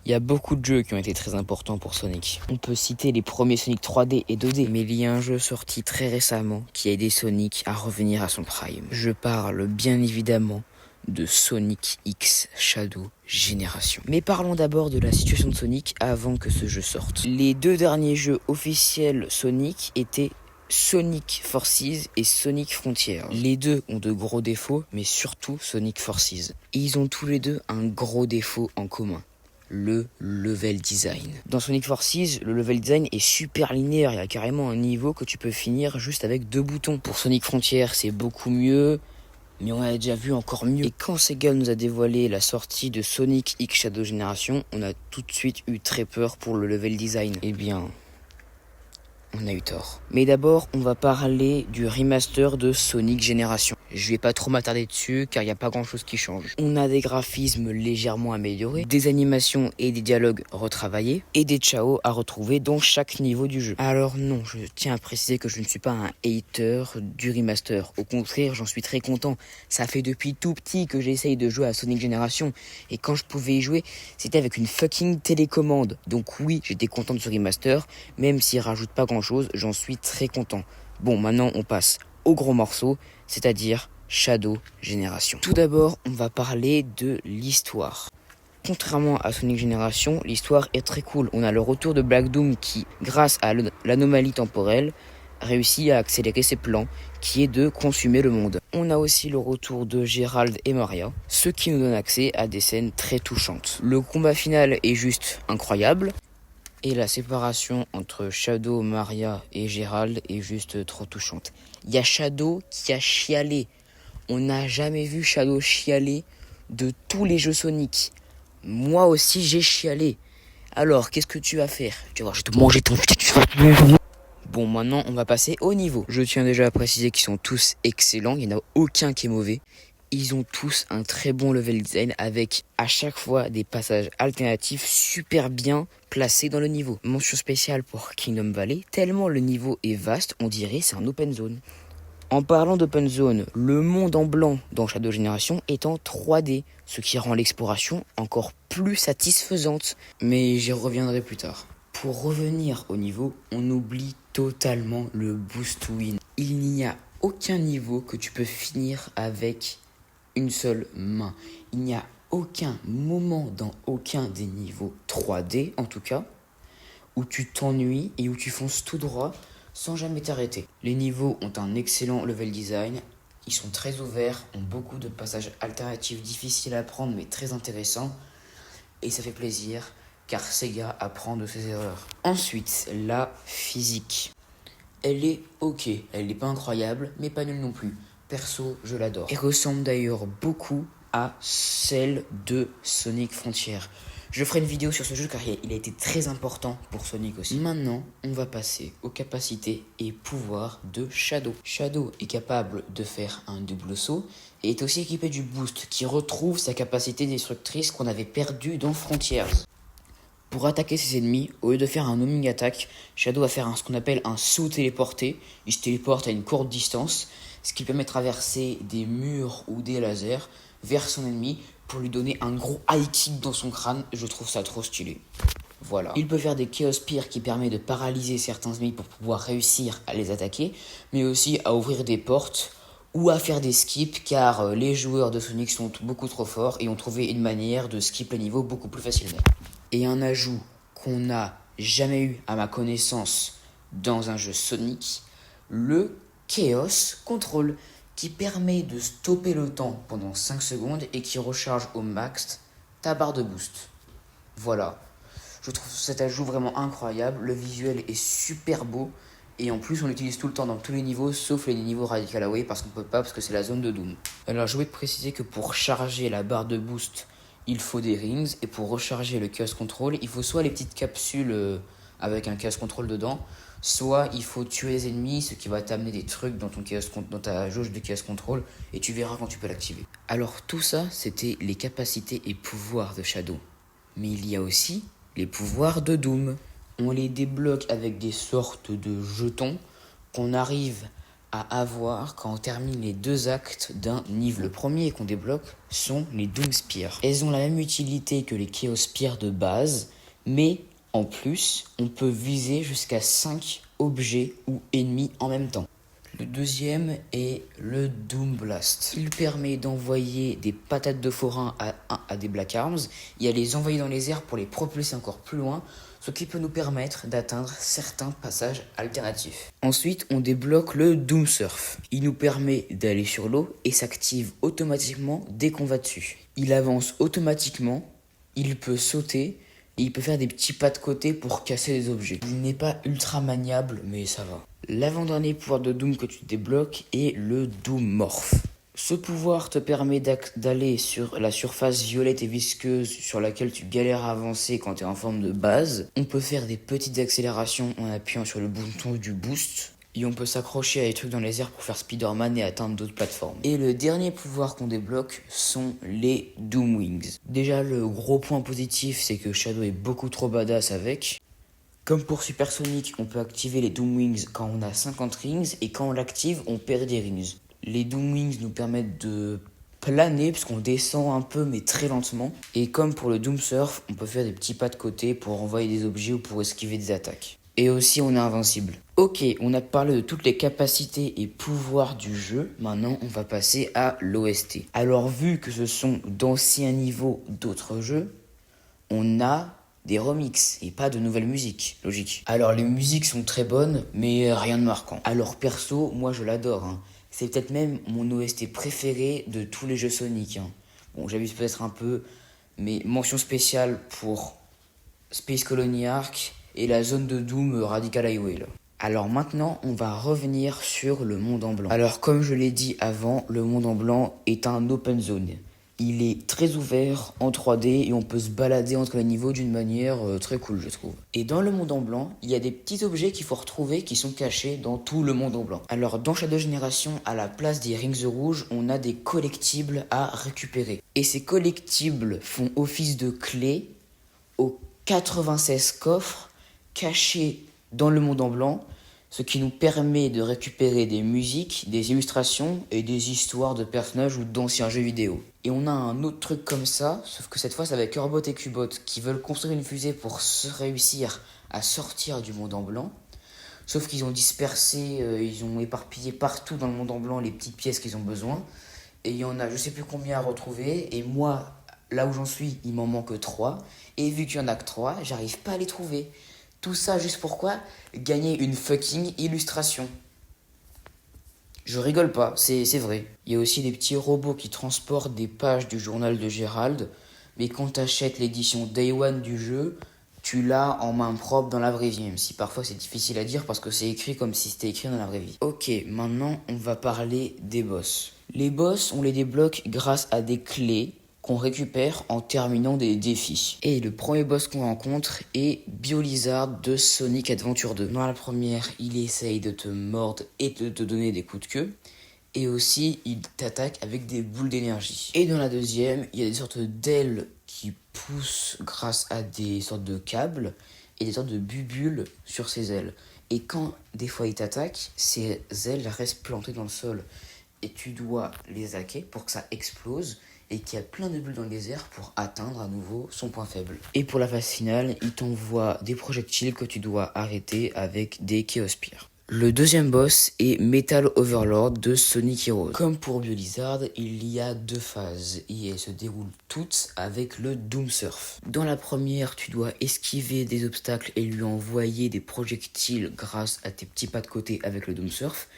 Il y a beaucoup de jeux qui ont été très importants pour Sonic. On peut citer les premiers Sonic 3D et 2D, mais il y a un jeu sorti très récemment qui a aidé Sonic à revenir à son prime. Je parle bien évidemment de Sonic X Shadow Génération. Mais parlons d'abord de la situation de Sonic avant que ce jeu sorte. Les deux derniers jeux officiels Sonic étaient Sonic Forces et Sonic Frontiers. Les deux ont de gros défauts, mais surtout Sonic Forces. Et ils ont tous les deux un gros défaut en commun. Le level design. Dans Sonic Forces, le level design est super linéaire. Il y a carrément un niveau que tu peux finir juste avec 2 boutons. Pour Sonic Frontiers, c'est beaucoup mieux, mais on a déjà vu encore mieux. Et quand Sega nous a dévoilé la sortie de Sonic X Shadow Generation, on a tout de suite eu très peur pour le level design. Eh bien, on a eu tort. Mais d'abord, on va parler du remaster de Sonic Génération. Je vais pas trop m'attarder dessus car il n'y a pas grand chose qui change. On a des graphismes légèrement améliorés, des animations et des dialogues retravaillés et des Chao à retrouver dans chaque niveau du jeu. Alors non, je tiens à préciser que je ne suis pas un hater du remaster. Au contraire, j'en suis très content. Ça fait depuis tout petit que j'essaye de jouer à Sonic Génération et quand je pouvais y jouer, c'était avec une fucking télécommande. Donc oui, j'étais content de ce remaster, même s'il rajoute pas grand chose, j'en suis très content. Bon, maintenant on passe au gros morceau, c'est-à-dire Shadow Génération. Tout d'abord, on va parler de l'histoire. Contrairement à Sonic Génération, l'histoire est très cool. On a le retour de Black Doom qui, grâce à l'anomalie temporelle, réussit à accélérer ses plans, qui est de consumer le monde. On a aussi le retour de Gérald et Maria, ce qui nous donne accès à des scènes très touchantes. Le combat final est juste incroyable. Et la séparation entre Shadow, Maria et Gérald est juste trop touchante. Il y a Shadow qui a chialé. On n'a jamais vu Shadow chialer de tous les jeux Sonic. Moi aussi j'ai chialé. Alors qu'est-ce que tu vas faire? Tu vas voir, je vais te manger ton petit... Bon, maintenant on va passer au niveau. Je tiens déjà à préciser qu'ils sont tous excellents. Il n'y en a aucun qui est mauvais. Ils ont tous un très bon level design avec à chaque fois des passages alternatifs super bien placés dans le niveau. Mention spéciale pour Kingdom Valley, tellement le niveau est vaste, on dirait c'est un open zone. En parlant d'open zone, le monde en blanc dans Shadow Generation est en 3D, ce qui rend l'exploration encore plus satisfaisante. Mais j'y reviendrai plus tard. Pour revenir au niveau, on oublie totalement le boost win. Il n'y a aucun niveau que tu peux finir avec une seule main. Il n'y a aucun moment dans aucun des niveaux 3D, en tout cas, où tu t'ennuies et où tu fonces tout droit sans jamais t'arrêter. Les niveaux ont un excellent level design, ils sont très ouverts, ont beaucoup de passages alternatifs difficiles à prendre mais très intéressants, et ça fait plaisir car Sega apprend de ses erreurs. Ensuite, la physique. Elle est ok, elle n'est pas incroyable, mais pas nulle non plus. Perso, je l'adore. Elle ressemble d'ailleurs beaucoup à celle de Sonic Frontiers. Je ferai une vidéo sur ce jeu car il a été très important pour Sonic aussi. Maintenant, on va passer aux capacités et pouvoirs de Shadow. Shadow est capable de faire un double saut et est aussi équipé du boost qui retrouve sa capacité destructrice qu'on avait perdue dans Frontiers. Pour attaquer ses ennemis, au lieu de faire un homing attack, Shadow va faire ce qu'on appelle un saut téléporté. Il se téléporte à une courte distance, ce qui permet de traverser des murs ou des lasers vers son ennemi pour lui donner un gros high kick dans son crâne. Je trouve ça trop stylé. Voilà. Il peut faire des Chaos Spear qui permet de paralyser certains ennemis pour pouvoir réussir à les attaquer, mais aussi à ouvrir des portes ou à faire des skips car les joueurs de Sonic sont beaucoup trop forts et ont trouvé une manière de skip les niveaux beaucoup plus facilement. Et un ajout qu'on n'a jamais eu à ma connaissance dans un jeu Sonic, le Chaos Control, qui permet de stopper le temps pendant 5 secondes et qui recharge au max ta barre de boost. Voilà, je trouve cet ajout vraiment incroyable, le visuel est super beau et en plus on l'utilise tout le temps dans tous les niveaux sauf les niveaux Radical Away parce qu'on peut pas parce que c'est la zone de Doom. Alors je voulais te préciser que pour charger la barre de boost, il faut des rings et pour recharger le Chaos Control, il faut soit les petites capsules avec un Chaos Control dedans, soit il faut tuer les ennemis, ce qui va t'amener des trucs dans dans ta jauge de Chaos Control et tu verras quand tu peux l'activer. Alors tout ça, c'était les capacités et pouvoirs de Shadow. Mais il y a aussi les pouvoirs de Doom. On les débloque avec des sortes de jetons qu'on arrive à avoir quand on termine les 2 actes d'un niveau. Le premier qu'on débloque sont les Doom Spears. Elles ont la même utilité que les Chaos Spears de base, mais en plus, on peut viser jusqu'à 5 objets ou ennemis en même temps. Le deuxième est le Doom Blast. Il permet d'envoyer des patates de forain à des Black Arms et à les envoyer dans les airs pour les propulser encore plus loin, ce qui peut nous permettre d'atteindre certains passages alternatifs. Ensuite, on débloque le Doom Surf. Il nous permet d'aller sur l'eau et s'active automatiquement dès qu'on va dessus. Il avance automatiquement, il peut sauter et il peut faire des petits pas de côté pour casser des objets. Il n'est pas ultra maniable, mais ça va. L'avant-dernier pouvoir de Doom que tu débloques est le Doom Morph. Ce pouvoir te permet d'aller sur la surface violette et visqueuse sur laquelle tu galères à avancer quand tu es en forme de base. On peut faire des petites accélérations en appuyant sur le bouton du boost. Et on peut s'accrocher à des trucs dans les airs pour faire Spider-Man et atteindre d'autres plateformes. Et le dernier pouvoir qu'on débloque sont les Doom Wings. Déjà, le gros point positif, c'est que Shadow est beaucoup trop badass avec. Comme pour Supersonic, on peut activer les Doom Wings quand on a 50 rings et quand on l'active, on perd des rings. Les Doom Wings nous permettent de planer puisqu'on descend un peu mais très lentement. Et comme pour le Doom Surf, on peut faire des petits pas de côté pour envoyer des objets ou pour esquiver des attaques. Et aussi on est invincible. Ok, on a parlé de toutes les capacités et pouvoirs du jeu, maintenant on va passer à l'OST. Alors vu que ce sont d'anciens niveaux d'autres jeux, on a des remixes et pas de nouvelles musiques, logique. Alors les musiques sont très bonnes, mais rien de marquant. Alors perso, moi je l'adore, hein. C'est peut-être même mon OST préféré de tous les jeux Sonic, hein. Bon, j'abuse peut-être un peu, mais mention spéciale pour Space Colony Arc et la zone de Doom Radical Highway là. Alors maintenant, on va revenir sur le monde en blanc. Alors comme je l'ai dit avant, le monde en blanc est un open zone. Il est très ouvert en 3D et on peut se balader entre les niveaux d'une manière très cool, je trouve. Et dans le monde en blanc, il y a des petits objets qu'il faut retrouver qui sont cachés dans tout le monde en blanc. Alors dans Shadow Generation, à la place des rings rouges, on a des collectibles à récupérer. Et ces collectibles font office de clés aux 96 coffres cachés dans le monde en blanc, ce qui nous permet de récupérer des musiques, des illustrations et des histoires de personnages ou d'anciens jeux vidéo. Et on a un autre truc comme ça, sauf que cette fois c'est avec Urbot et Cubot qui veulent construire une fusée pour réussir à sortir du monde en blanc. Sauf qu'ils ont dispersé, ils ont éparpillé partout dans le monde en blanc les petites pièces qu'ils ont besoin. Et il y en a je sais plus combien à retrouver. Et moi, là où j'en suis, il m'en manque 3. Et vu qu'il y en a que 3, j'arrive pas à les trouver. Tout ça juste pour quoi? Gagner une fucking illustration. Je rigole pas, c'est vrai. Il y a aussi des petits robots qui transportent des pages du journal de Gérald. Mais quand t'achètes l'édition Day One du jeu, tu l'as en main propre dans la vraie vie. Même si parfois c'est difficile à dire parce que c'est écrit comme si c'était écrit dans la vraie vie. Ok, maintenant on va parler des boss. Les boss, on les débloque grâce à des clés qu'on récupère en terminant des défis. Et le premier boss qu'on rencontre est Biolizard de Sonic Adventure 2. Dans la première, il essaye de te mordre et de te donner des coups de queue. Et aussi, il t'attaque avec des boules d'énergie. Et dans la deuxième, il y a des sortes d'ailes qui poussent grâce à des sortes de câbles et des sortes de bubules sur ses ailes. Et quand des fois il t'attaque, ses ailes restent plantées dans le sol. Et tu dois les hacker pour que ça explose et qu'il y a plein de bulles dans les airs pour atteindre à nouveau son point faible. Et pour la phase finale, il t'envoie des projectiles que tu dois arrêter avec des Chaos Spears. Le deuxième boss est Metal Overlord de Sonic Heroes. Comme pour Biolizard, il y a 2 phases et elles se déroulent toutes avec le Doom Surf. Dans la première, tu dois esquiver des obstacles et lui envoyer des projectiles grâce à tes petits pas de côté avec le Doom Surf.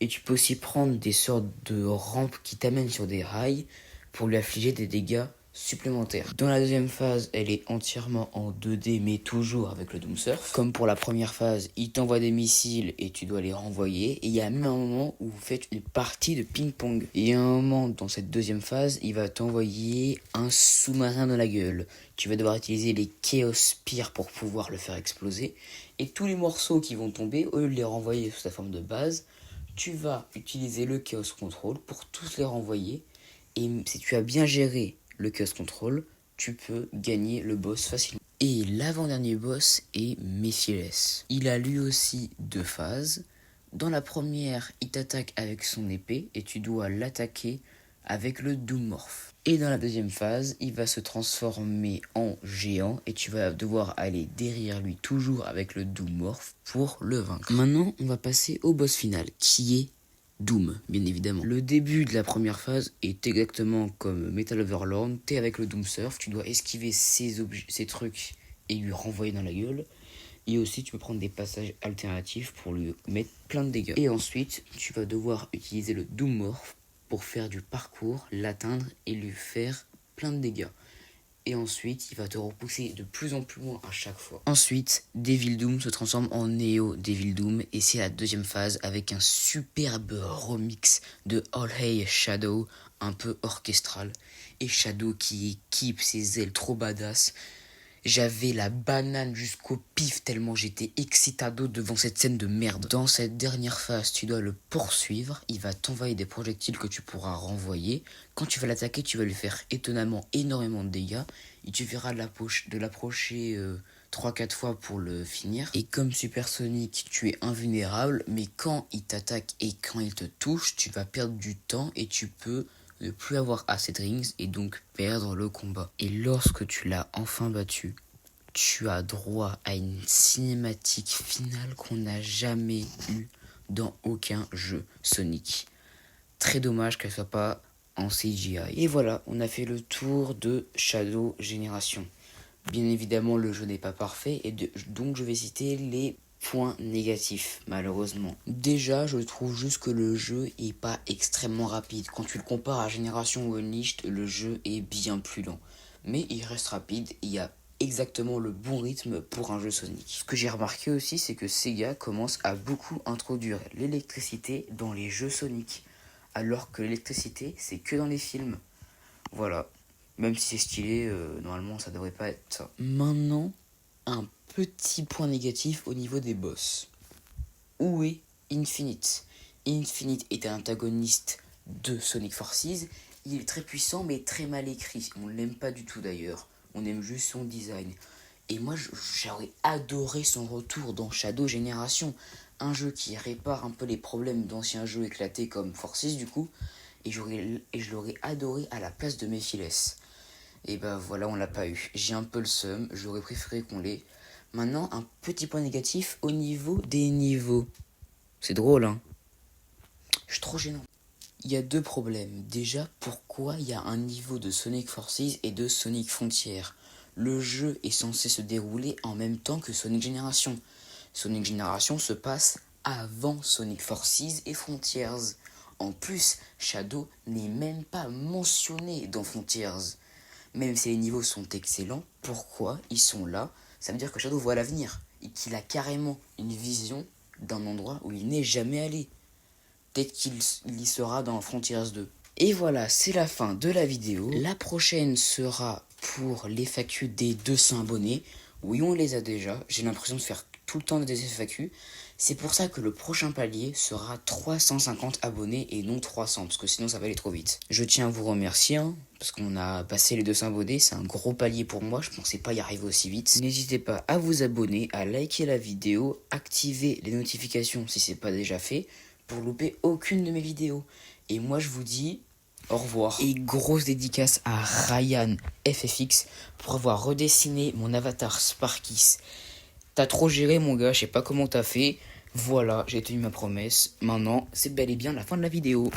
Et tu peux aussi prendre des sortes de rampes qui t'amènent sur des rails pour lui affliger des dégâts supplémentaires. Dans la deuxième phase, elle est entièrement en 2D mais toujours avec le Doom Surf. Comme pour la première phase, il t'envoie des missiles et tu dois les renvoyer. Et il y a même un moment où vous faites une partie de ping-pong. Et à un moment dans cette deuxième phase, il va t'envoyer un sous-marin dans la gueule. Tu vas devoir utiliser les Chaos Spears pour pouvoir le faire exploser. Et tous les morceaux qui vont tomber, au lieu de les renvoyer sous sa forme de base, tu vas utiliser le Chaos Control pour tous les renvoyer. Et si tu as bien géré le Chaos Control, tu peux gagner le boss facilement. Et l'avant-dernier boss est Messiles. Il a lui aussi 2 phases, Dans la première, il t'attaque avec son épée et tu dois l'attaquer avec le Doomorph. Et dans la deuxième phase, il va se transformer en géant et tu vas devoir aller derrière lui toujours avec le Doomorph pour le vaincre. Maintenant, on va passer au boss final qui est Doom, bien évidemment. Le début de la première phase est exactement comme Metal Overlord. T'es avec le Doom Surf, tu dois esquiver ces trucs et lui renvoyer dans la gueule. Et aussi, tu peux prendre des passages alternatifs pour lui mettre plein de dégâts. Et ensuite, tu vas devoir utiliser le Doomorph pour faire du parcours, l'atteindre et lui faire plein de dégâts. Et ensuite, il va te repousser de plus en plus loin à chaque fois. Ensuite, Devil Doom se transforme en Neo Devil Doom et c'est la deuxième phase avec un superbe remix de All Hey Shadow, un peu orchestral. Et Shadow qui équipe ses ailes trop badass. J'avais la banane jusqu'au pif tellement j'étais excitado devant cette scène de merde. Dans cette dernière phase, tu dois le poursuivre. Il va t'envoyer des projectiles que tu pourras renvoyer. Quand tu vas l'attaquer, tu vas lui faire étonnamment énormément de dégâts. Il te suffira de l'approcher 3-4 fois pour le finir. Et comme Super Sonic, tu es invulnérable. Mais quand il t'attaque et quand il te touche, tu vas perdre du temps et tu peux ne plus avoir assez de rings et donc perdre le combat. Et lorsque tu l'as enfin battu, tu as droit à une cinématique finale qu'on n'a jamais eue dans aucun jeu Sonic. Très dommage qu'elle soit pas en CGI. Et voilà, on a fait le tour de Shadow Génération. Bien évidemment, le jeu n'est pas parfait et donc je vais citer les points négatifs, malheureusement. Déjà, je trouve juste que le jeu est pas extrêmement rapide. Quand tu le compares à Génération Unleashed, le jeu est bien plus lent. Mais il reste rapide et il y a exactement le bon rythme pour un jeu Sonic. Ce que j'ai remarqué aussi, c'est que Sega commence à beaucoup introduire l'électricité dans les jeux Sonic. Alors que l'électricité, c'est que dans les films. Voilà. Même si c'est stylé, normalement ça devrait pas être ça. Maintenant, un petit point négatif au niveau des boss. Où est Infinite? Infinite est un antagoniste de Sonic Forces. Il est très puissant mais très mal écrit. On ne l'aime pas du tout d'ailleurs. On aime juste son design. Et moi j'aurais adoré son retour dans Shadow Génération. Un jeu qui répare un peu les problèmes d'anciens jeux éclatés comme Forces du coup. Et je l'aurais adoré à la place de Mephiles. Et bah voilà, on l'a pas eu. J'ai un peu le seum, j'aurais préféré qu'on l'ait. Maintenant, un petit point négatif au niveau des niveaux. C'est drôle, hein? Je suis trop gênant. Il y a deux problèmes. Déjà, pourquoi il y a un niveau de Sonic Forces et de Sonic Frontier? Le jeu est censé se dérouler en même temps que Sonic Génération. Sonic Génération se passe avant Sonic Forces et Frontiers. En plus, Shadow n'est même pas mentionné dans Frontiers. Même si les niveaux sont excellents, pourquoi ils sont là? Ça veut dire que Shadow voit l'avenir et qu'il a carrément une vision d'un endroit où il n'est jamais allé. Peut-être qu'il y sera dans Frontiers 2. Et voilà, c'est la fin de la vidéo. La prochaine sera pour les FAQ des 200 abonnés. Oui, on les a déjà. J'ai l'impression de faire tout le temps des FAQ. C'est pour ça que le prochain palier sera 350 abonnés et non 300, parce que sinon ça va aller trop vite. Je tiens à vous remercier, parce qu'on a passé les 200 abonnés, c'est un gros palier pour moi, je pensais pas y arriver aussi vite. N'hésitez pas à vous abonner, à liker la vidéo, activer les notifications si c'est pas déjà fait, pour louper aucune de mes vidéos. Et moi je vous dis au revoir. Et grosse dédicace à Ryan FFX pour avoir redessiné mon avatar Sparkis. T'as trop géré mon gars, je sais pas comment t'as fait. Voilà, j'ai tenu ma promesse. Maintenant, c'est bel et bien la fin de la vidéo.